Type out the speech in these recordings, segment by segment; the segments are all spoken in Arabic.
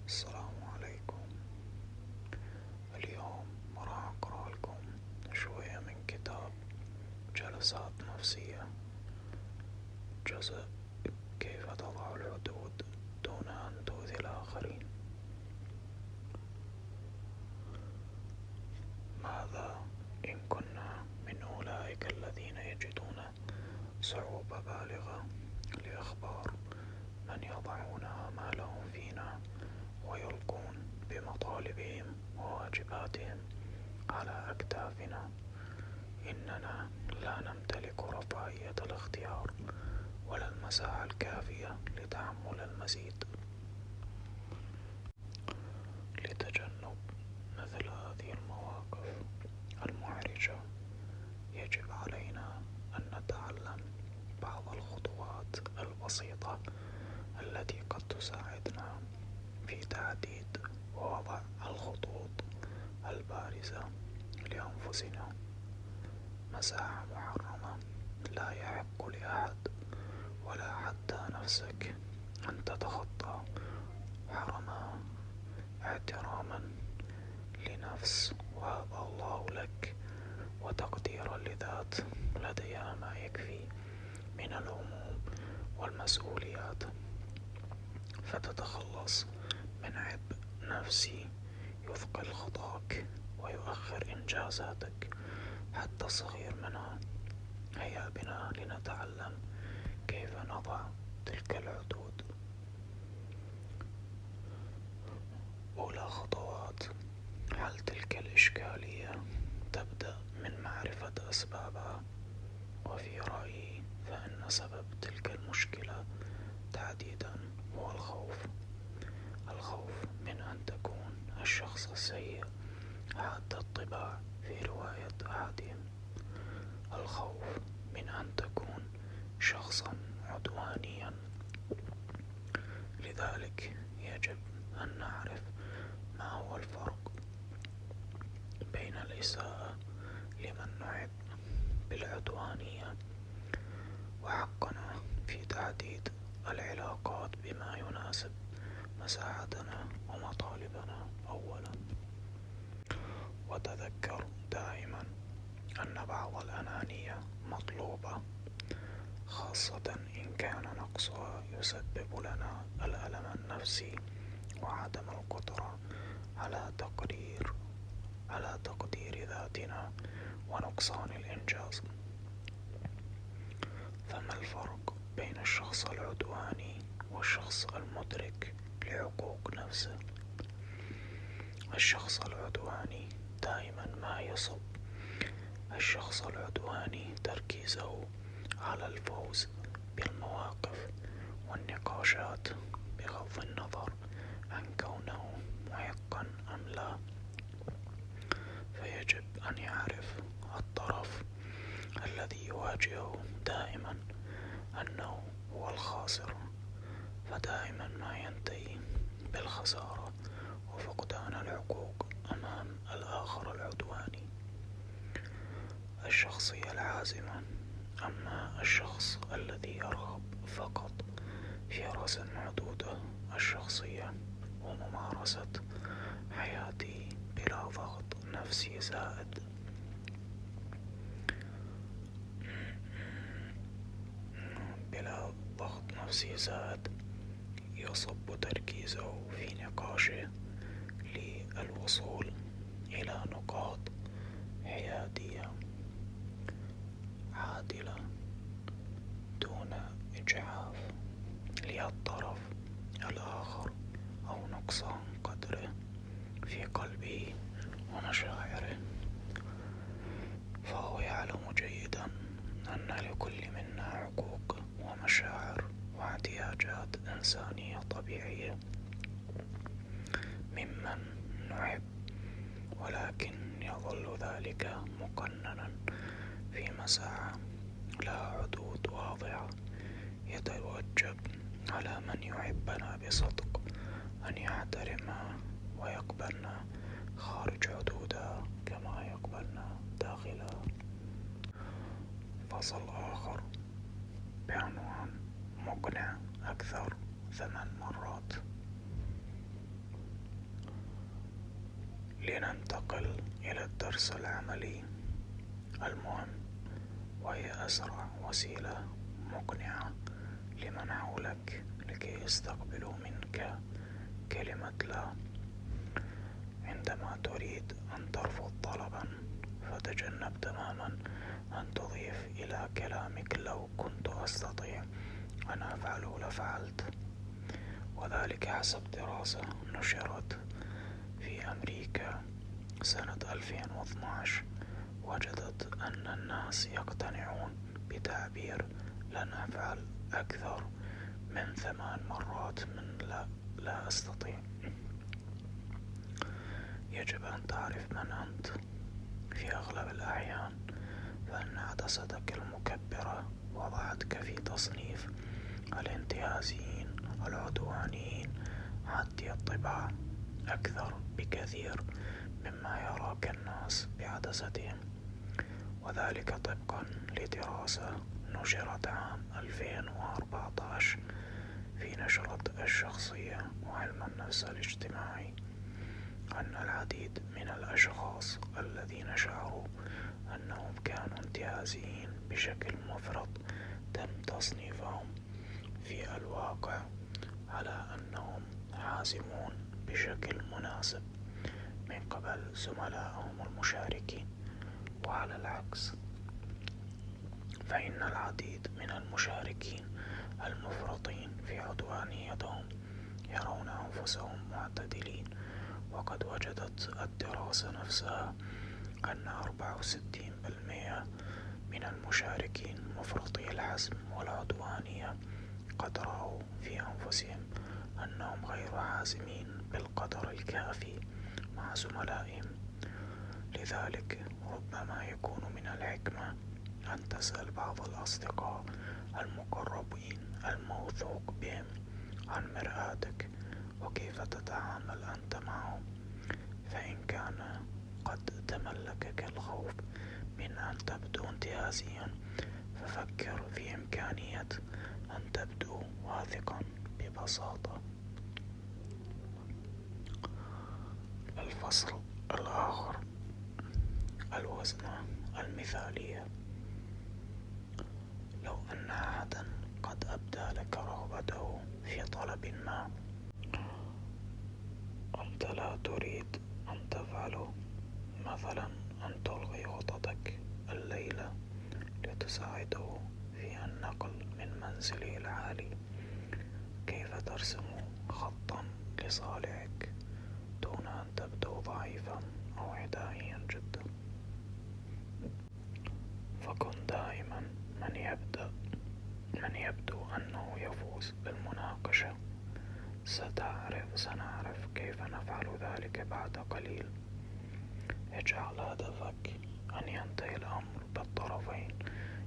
السلام عليكم. اليوم راح أقرأ لكم شوية من كتاب جلسات نفسية، جزء كيف تضع الحدود دون أن تؤذي الآخرين. ماذا إن كنا من أولئك الذين يجدون صعوبة بالغة لإخبار من يضعون آمالهم فينا ويلقون بمطالبهم وواجباتهم على أكتافنا؟ إننا لا نمتلك رفاهية الاختيار ولا المساحة الكافية لتحمل المزيد. لتجنب مثل هذه المواقف المحرجة يجب علينا أن نتعلم بعض الخطوات البسيطة التي قد تساعدنا في تحديد ووضع الخطوط البارزة لأنفسنا. مساحة محرمة لا يحق لأحد ولا حتى نفسك أن تتخطى حرمها احتراما لنفس وهب الله لك وتقديرا لذات لديها ما يكفي من الهموم والمسؤوليات، فتتخلص من عبء نفسي يثقل خطاك ويؤخر إنجازاتك حتى الصغير منها. هيا بنا لنتعلم كيف نضع تلك الحدود. أولى خطوات حل تلك الإشكالية تبدأ من معرفة أسبابها، وفي رأيي فإن سبب تلك المشكلة تحديدا هو الخوف من أن تكون الشخص السيء حاد الطباع في رواية أحدهم، الخوف من أن تكون شخصا عدوانيا. لذلك يجب أن نعرف ما هو الفرق بين الإساءة لمن نحب بالعدوانية، وحقنا في تعديد العلاقات بما يناسب مساحتنا ومطالبنا أولا. وتذكر دائما أن بعض الأنانية مطلوبة، خاصة إن كان نقصها يسبب لنا الألم النفسي وعدم القدرة على تقدير ذاتنا ونقصان الإنجاز. فما الفرق بين الشخص العدواني والشخص المدرك لحقوق نفسه؟ الشخص العدواني دائما ما يصب الشخص العدواني تركيزه على الفوز بالمواقف والنقاشات بغض النظر عن كونه محقا أم لا. فيجب أن يعرف الطرف الذي يواجهه دائما أنه هو الخاسر، فدائما ما ينتهي بالخسارة وفقدان الحقوق أمام الآخر العدواني. الشخصية العازمة. أما الشخص الذي يرغب فقط في رسم حدوده الشخصية وممارسة حياته بلا ضغط نفسي زائد يصب تركيزه في نقاشه للوصول إلى نقاط حيادية عادلة دون إجحاف للطرف الآخر أو نقصان قدره في قلبه ومشاعره. فهو يعلم جيدا أن لكل منا حقوق ومشاعر واحتياجات إنسانية طبيعية ممن نحب، ولكن يظل ذلك مقننا في مساحة لها حدود واضحة. يتوجب على من يحبنا بصدق أن يحترمها ويقبلنا خارج حدودها كما يقبلنا داخلها. فصل آخر بعنوان مقنع أكثر 8 مرات. ننتقل إلى الدرس العملي المهم، وهي أسرع وسيلة مقنعة لمن حولك لكي يستقبلوا منك كلمة لا. عندما تريد أن ترفض طلبا فتجنب تماما أن تضيف إلى كلامك لو كنت أستطيع أن أفعله لفعلت، وذلك حسب دراسة نشرت في أمريكا سنة 2012 وجدت أن الناس يقتنعون بتعبير لن أفعل أكثر من 8 مرات من لا أستطيع. يجب أن تعرف من أنت. في أغلب الأحيان فإن عدستك المكبرة وضعتك في تصنيف الانتهازيين العدوانيين عادي الطباع أكثر بكثير مما يراك الناس بعدستهم، وذلك طبقا لدراسة نشرت عام 2014 في نشرة الشخصية وعلم النفس الاجتماعي، أن العديد من الأشخاص الذين شعروا أنهم كانوا انتهازيين بشكل مفرط تم تصنيفهم في الواقع على أنهم حازمون بشكل مناسب من قبل زملائهم المشاركين. وعلى العكس فإن العديد من المشاركين المفرطين في عدوانيتهم يرون أنفسهم معتدلين، وقد وجدت الدراسة نفسها أن 64% من المشاركين مفرطي الحزم والعدوانية قد رأوا في أنفسهم أنهم غير حازمين بالقدر الكافي مع زملائهم. لذلك ربما يكون من الحكمة أن تسأل بعض الأصدقاء المقربين الموثوق بهم عن مرآتك وكيف تتعامل أنت معهم، فإن كان قد تملكك الخوف من أن تبدو انتهازيا ففكر في إمكانية أن تبدو واثقا ببساطة. الفصل الآخر: الوزنة المثالية. لو أن أحدا قد أبدى لك رغبته في طلب ما أنت لا تريد أن تفعله، مثلا أن تلغي خططك الليلة لتساعده في النقل من منزله الحالي، كيف ترسم خطا لصالحك دون أن تبدو ضعيفا أو عدائيا جدا. فكن دائما من يبدو أنه يفوز بالمناقشة. سنعرف كيف نفعل ذلك بعد قليل. اجعل هدفك أن ينتهي الأمر بالطرفين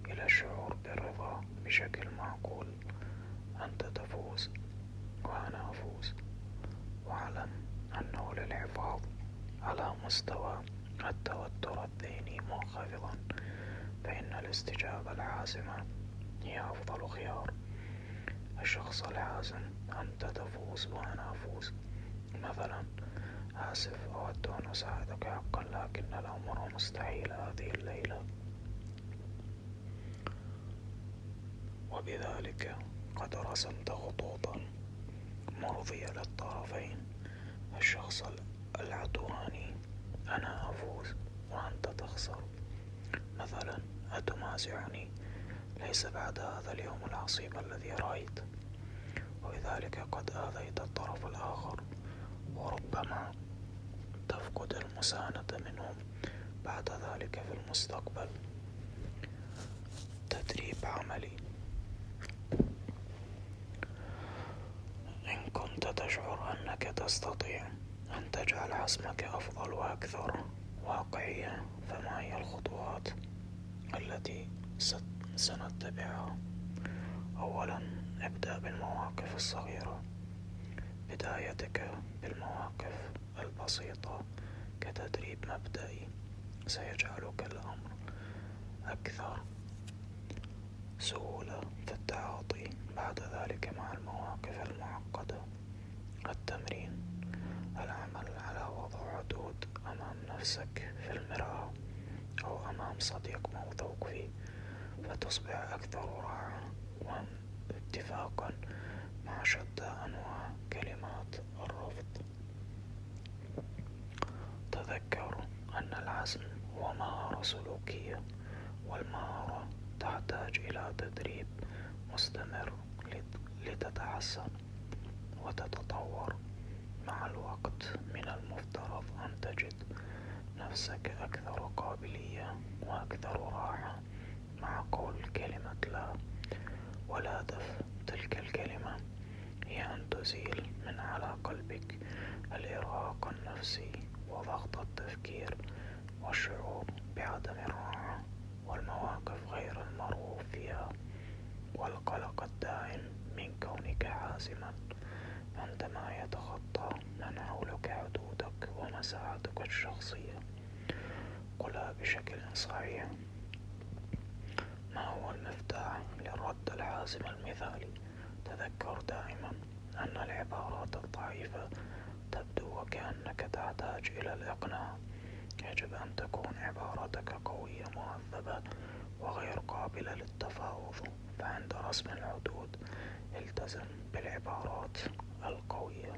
إلى الشعور بالرضا بشكل معقول. أنت تفوز وأنا أفوز، واعلم أنه للحفاظ على مستوى التوتر الذهني منخفضا فإن الاستجابة الحازمة هي أفضل خيار. الشخص الحازم: أنت تفوز وأنا أفوز. مثلا: آسف، أود أن أساعدك حقا لكن الأمر مستحيل هذه الليلة. وبذلك قد رسمت خطوطا مرضية للطرفين. الشخص العدواني: أنا أفوز وأنت تخسر. مثلا: أتمازعني؟ ليس بعد هذا اليوم العصيب الذي رأيت. وبذلك قد آذيت الطرف الآخر، وربما تفقد المساندة منهم بعد ذلك في المستقبل. تدريب عملي. إن كنت تشعر أنك تستطيع أن تجعل حزمك أفضل وأكثر واقعية، فما هي الخطوات التي سنتبعها؟ أولا، ابدأ بالمواقف الصغيرة. بدايتك بالمواقف البسيطة كتدريب مبدئي سيجعلك الأمر أكثر سهولة في التعاطي بعد ذلك مع المواقف المعقدة. التمرين: العمل على وضع حدود أمام نفسك في المرآة أو أمام صديق موثوق فيه فتصبح أكثر راحة واتفاقا مع شتى أنواع كلمات الرفض. تذكر أن العزم هو مهارة سلوكية، والمهارة تحتاج إلى تدريب مستمر لتتحسن وتتطور. مع الوقت من المفترض أن تجد نفسك أكثر قابلية وأكثر راحة مع قول كلمة لا. والهدف تلك الكلمة هي أن تزيل من على قلبك الإرهاق النفسي وضغط التفكير والشعور بعدم الراحة والمواقف غير المرغوب فيها والقلق الدائم من كونك حازما عندما يتخطى من حولك حدودك ومساحتك الشخصية. قلها بشكل صحيح: ما هو المفتاح للرد الحازم المثالي؟ تذكر دائما أن العبارات الضعيفة تبدو وكأنك تحتاج إلى الإقناع. يجب أن تكون عباراتك قوية مهذبة وغير قابلة للتفاوض. فعند رسم الحدود التزم بالعبارات القوية.